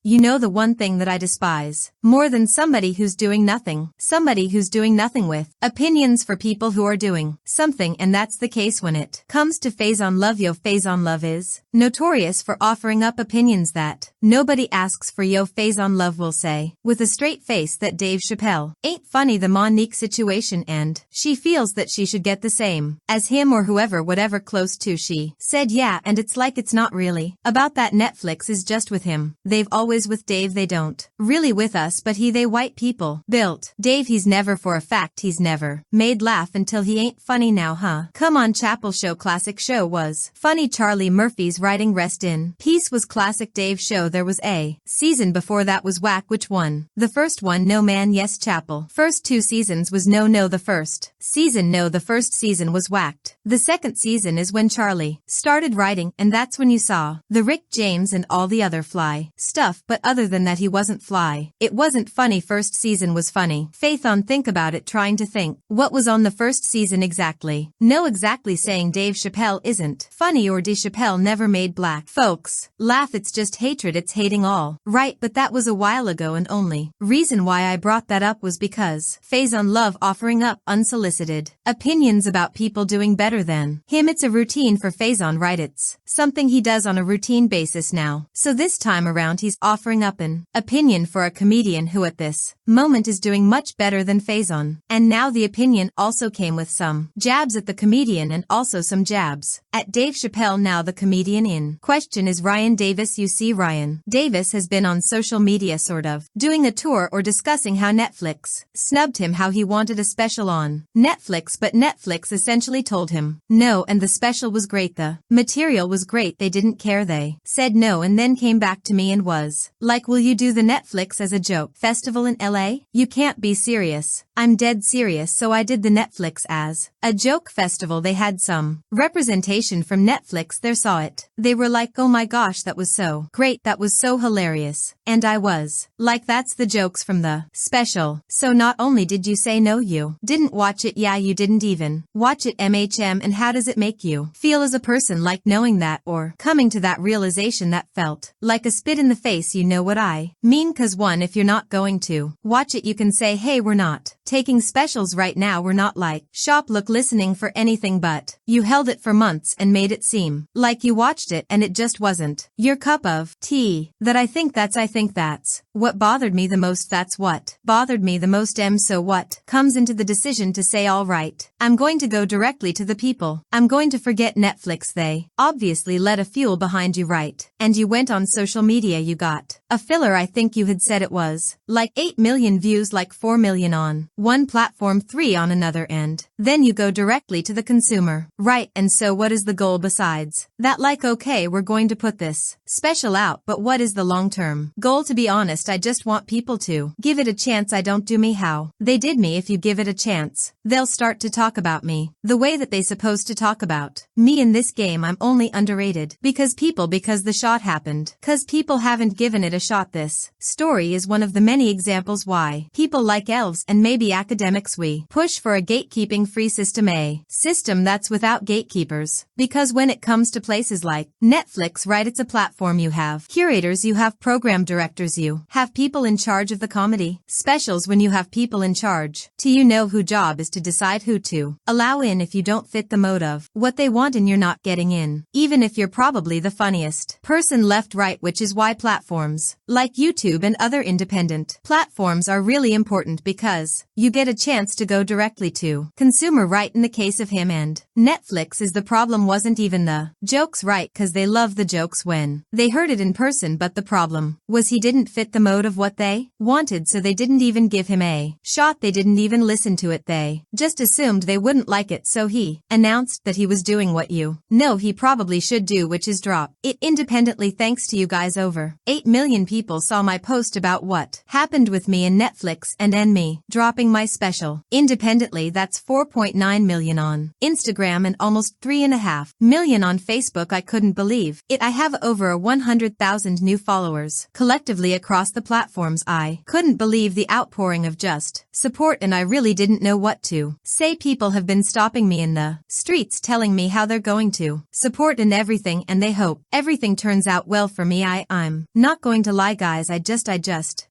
You know the one thing that I despise more than somebody who's doing nothing. Somebody who's doing nothing with opinions for people who are doing something, and that's the case when it comes to Faizon Love. Yo, Faizon Love is notorious for offering up opinions that nobody asks for. Yo, Faizon Love will say with a straight face that Dave Chappelle ain't funny the Monique situation, and she feels that she should get the same as him or whoever, whatever close to. She said yeah, and it's like it's not really about that. Netflix is just with him. They've always with Dave. They don't really with us, but they white people built Dave. He's never, for a fact he's never made laugh until he ain't funny now, huh? Come on, Chappelle show classic show was funny. Charlie Murphy's writing rest in peace was classic. Dave show there was a season before that was whack. Which one? The first one? No man, yes. Chappelle first 2 seasons was no the first season. No, the first season was whacked. The second season is when Charlie started writing, and that's when you saw the Rick James and all the other fly stuff, but other than that he wasn't fly. It wasn't funny. First season was funny. Faizon, think about it, trying to think what was on the first season exactly. No, exactly saying Dave Chappelle isn't funny or Dave Chappelle never made black folks laugh. It's just hatred. It's hating all right, but that was a while ago, and only reason why I brought that up was because Faizon Love offering up unsolicited opinions about people doing better than him. It's a routine for Faizon, right? It's something he does on a routine basis now. So this time around he's offering up an opinion for a comedian who at this moment is doing much better than Faizon. And now the opinion also came with some jabs at the comedian and also some jabs at Dave Chappelle. Now the comedian in question is Ryan Davis. You see, Ryan Davis has been on social media sort of doing a tour or discussing how Netflix snubbed him, how he wanted a special on Netflix, but Netflix essentially told him no, and the special was great, the material was great, they didn't care, they said no, and then came back to me and was like, will you do the Netflix as a joke festival in LA? You can't be serious. I'm dead serious. So I did the Netflix as a joke festival. They had some representation from Netflix there, saw it. They were like, oh my gosh, that was so great, that was so hilarious. And I was like, that's the jokes from the special. So not only did you say no, you didn't watch it. Yeah, you didn't even watch it. And how does it make you feel as a person, like knowing that or coming to that realization? That felt like a spit in the face. You know what I mean? Cause one, if you're not going to watch it, you can say, hey, we're not taking specials right now. We're not like shop look listening for anything, but you held it for months and made it seem like you watched it and it just wasn't your cup of tea. I think that's what bothered me the most. That's what bothered me the most. So what comes into the decision to say, all right, I'm going to go directly to the people. I'm going to forget Netflix. They obviously let a fuel behind you, right? And you went on social media, you got a filler. I think you had said it was like 8 million views, like 4 million on one platform, 3 on another, and then you go directly to the consumer, right? And so what is the goal besides that? Like, okay, we're going to put this special out, but what is the long-term goal? To be honest, I just want people to give it a chance. I don't do me how they did me. If you give it a chance, they'll start to talk about me the way that they supposed to talk about me. In this game, I'm only underrated because the shot happened, cause people haven't given it a shot. This story is one of the many examples why people like elves and maybe academics, we push for a gatekeeping free system, a system that's without gatekeepers. Because when it comes to places like Netflix, right, it's a platform. You have curators, you have program directors, you have people in charge of the comedy specials. When you have people in charge, you know who job is to decide who to allow in if you don't fit the mode of what they want, and you're not getting in, even if you're probably the funniest person left, right? Which is why platforms like YouTube and other independent platforms are really important, because you get a chance to go directly to consumer, right? In the case of him and Netflix, is the problem wasn't even the jokes, right? Cause they love the jokes when they heard it in person, but the problem was he didn't fit the mode of what they wanted, so they didn't even give him a shot. They didn't even listen to it. They just assumed they wouldn't like it, so he announced that he was doing what you know he probably should do, which is drop it independently. Thanks to you guys, over 8 million people saw my post about what happened with me and Netflix and me dropping stopping my special. Independently, that's 4.9 million on Instagram and almost 3.5 million on Facebook. I couldn't believe it. I have over 100,000 new followers collectively across the platforms. I couldn't believe the outpouring of just support, and I really didn't know what to say. People have been stopping me in the streets telling me how they're going to support and everything, and they hope everything turns out well for me. I'm not going to lie, guys. I just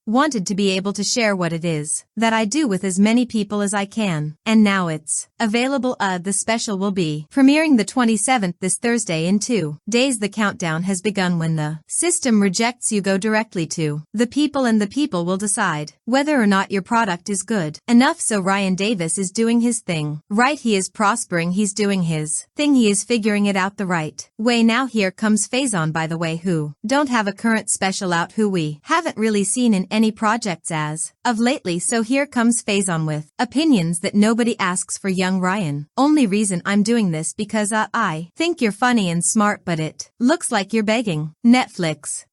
wanted to be able to share what it is that I do with as many people as I can. And now it's available. The special will be premiering the 27th, this Thursday. In 2 days the countdown has begun. When the system rejects you, go directly to the people, and the people will decide whether or not your product is good enough. So Ryan Davis is doing his thing right. He is prospering. He's doing his thing. He is figuring it out the right way. Now here comes Faizon, by the way, who don't have a current special out, who we haven't really seen in any projects as of lately. So here comes Faizon with opinions that nobody asks for. Young Ryan, only reason I'm doing this because I think you're funny and smart, but it looks like you're begging Netflix.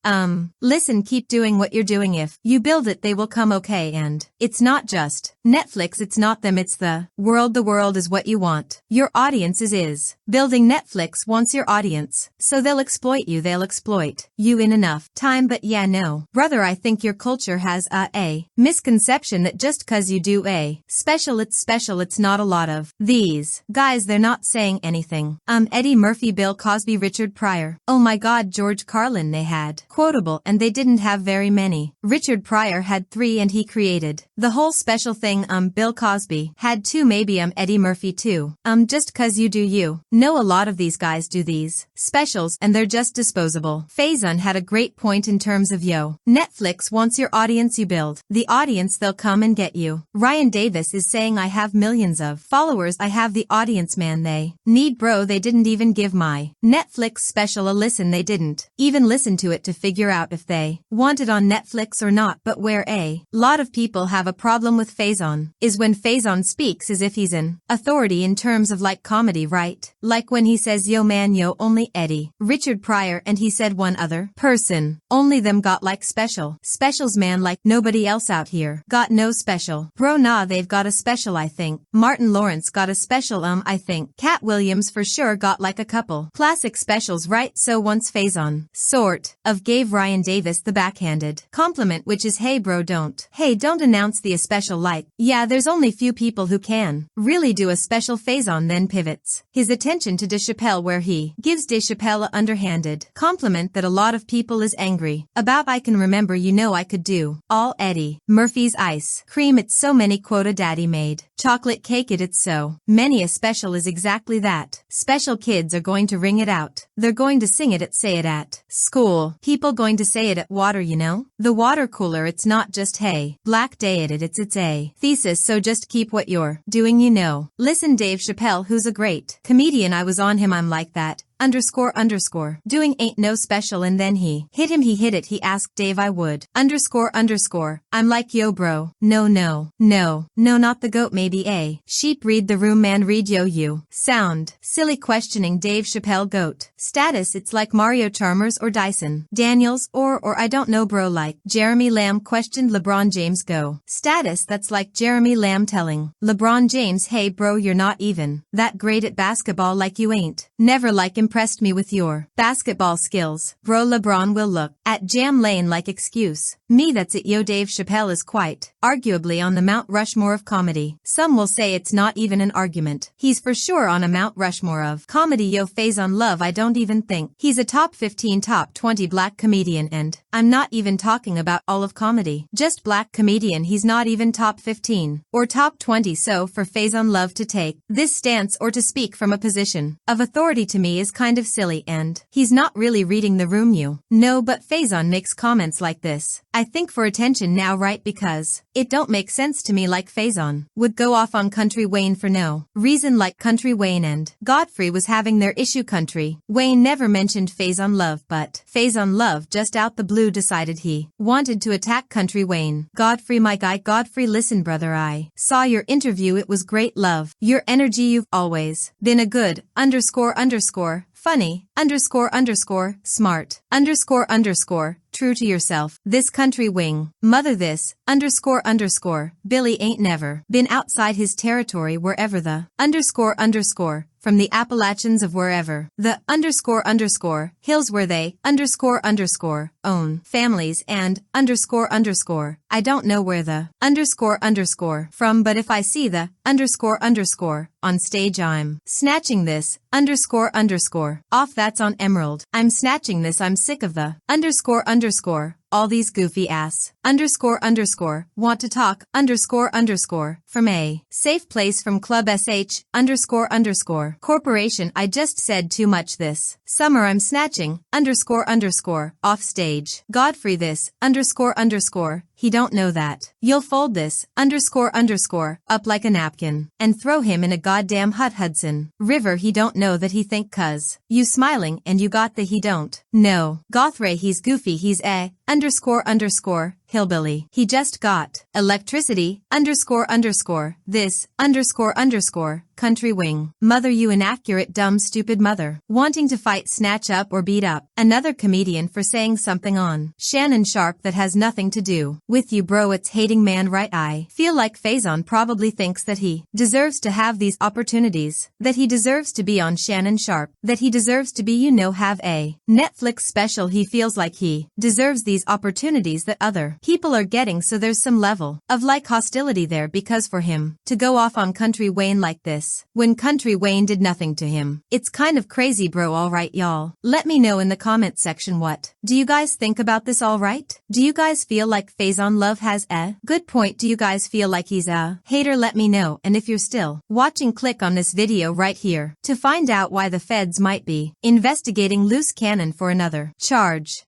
Listen, keep doing what you're doing. If you build it, they will come, okay? And it's not just Netflix, it's not them, it's the world. The world is what you want. Your audience is building. Netflix wants your audience, so they'll exploit you. They'll exploit you in enough time. But yeah, no, brother, I think your culture has a misconception that just cause you do a special, it's special. It's not. A lot of these guys, they're not saying anything. Eddie Murphy, Bill Cosby, Richard Pryor. Oh my God, George Carlin, they had quotable, and they didn't have very many. Richard Pryor had 3, and he created the whole special thing. Bill Cosby had 2, maybe. Eddie Murphy 2. Just cause you do you. No, a lot of these guys do these specials, and they're just disposable. Faizon had a great point in terms of, yo, Netflix wants your audience. You build the audience, they'll come and get you. Ryan Davis is saying, I have millions of followers. I have the audience, man. They need, bro. They didn't even give my Netflix special a listen. They didn't even listen to it to figure out if they want it on Netflix or not. But where a lot of people have a problem with Faizon is when Faizon speaks as if he's an authority in terms of like comedy, right? Like when he says, yo man, yo, only Eddie, Richard Pryor, and he said one other person, only them got like specials, man. Like nobody else out here got no special. Bro, nah, they've got a special. I think Martin Lawrence got a special. I think Cat Williams for sure got like a couple classic specials, right? So once Faizon sort of gave Ryan Davis the backhanded compliment, which is, hey bro, don't announce the special. Like, yeah, there's only few people who can really do a special. Faizon then pivots his attention to Chappelle, where he gives Chappelle a underhanded compliment that a lot of people is angry about. I can remember, you know, I could do all Eddie Murphy's ice cream. It's so many quota daddy made chocolate cake. It's so many. A special is exactly that. Special. Kids are going to ring it out. They're going to sing it say it at school. People going to say it at water, you know? The water cooler. It's not just, hey, Black Day at it. It's a thesis. So just keep what you're doing, you know. Listen, Dave Chappelle, who's a great comedian. I was on him. I'm like that. __ doing ain't no special, and then he hit it. He asked Dave, I would __ I'm like, yo bro, no, not the goat, maybe a sheep. Read the room, man, read, yo, you sound silly questioning Dave Chappelle. Goat status, it's like Mario Chalmers or Dyson Daniels or I don't know, bro. Like Jeremy Lamb questioned LeBron James. Go status, that's like Jeremy Lamb telling LeBron James, hey bro, you're not even that great at basketball. Like you ain't never like impressed me with your basketball skills, bro. LeBron will look at Jam Lane like, excuse me, that's it, yo. Dave Chappelle is quite arguably on the Mount Rushmore of comedy. Some will say it's not even an argument. He's for sure on a Mount Rushmore of comedy, yo. Faizon Love, I don't even think he's a top 15, top 20 black comedian, and I'm not even talking about all of comedy. Just black comedian, he's not even top 15 or top 20. So for Faizon Love to take this stance or to speak from a position of authority to me is kind of silly, and he's not really reading the room, you know. But Faizon makes comments like this, I think, for attention now, right? Because it don't make sense to me. Like Faizon would go off on Country Wayne for no reason. Like Country Wayne and Godfrey was having their issue. Country Wayne never mentioned Faizon Love, but Faizon Love just out the blue decided he wanted to attack Country Wayne. Godfrey, my guy. Godfrey, listen brother, I saw your interview. It was great. Love your energy. You've always been a good __ funny, __, smart, __, true to yourself. This country wing. Mother this, __, Billy ain't never been outside his territory wherever the, __, from the Appalachians of wherever, the, __, hills where they, __, own, families and, __, I don't know where the, __, from but if I see the, __, on stage I'm snatching this, __, off that's on Emerald. I'm snatching this I'm sick of the, __, all these goofy ass, __, want to talk, __, from a safe place from Club SH, __, corporation I just said too much this summer I'm snatching, __, off stage. Godfrey this, __, he don't know that. You'll fold this, __, up like a napkin, and throw him in a goddamn Hudson River. He don't know that he think cuz you smiling and you got the he don't. No. Gothray he's goofy he's a, __, hillbilly. He just got electricity, __, this, __, country wing. Mother you inaccurate dumb stupid mother. Wanting to fight snatch up or beat up another comedian for saying something on Shannon Sharpe that has nothing to do with you bro. It's hating man right. I feel like Faizon probably thinks that he deserves to have these opportunities, that he deserves to be on Shannon Sharpe, that he deserves to be have a Netflix special. He feels like he deserves these opportunities that other people are getting, so there's some level of like hostility there because for him to go off on Country Wayne like this when Country Wayne did nothing to him, it's kind of crazy bro. Alright y'all, let me know in the comment section what do you guys think about this. Alright, do you guys feel like Faizon Love has a good point? Do you guys feel like he's a hater? Let me know, and if you're still watching, click on this video right here to find out why the feds might be investigating Loose Cannon for another charge.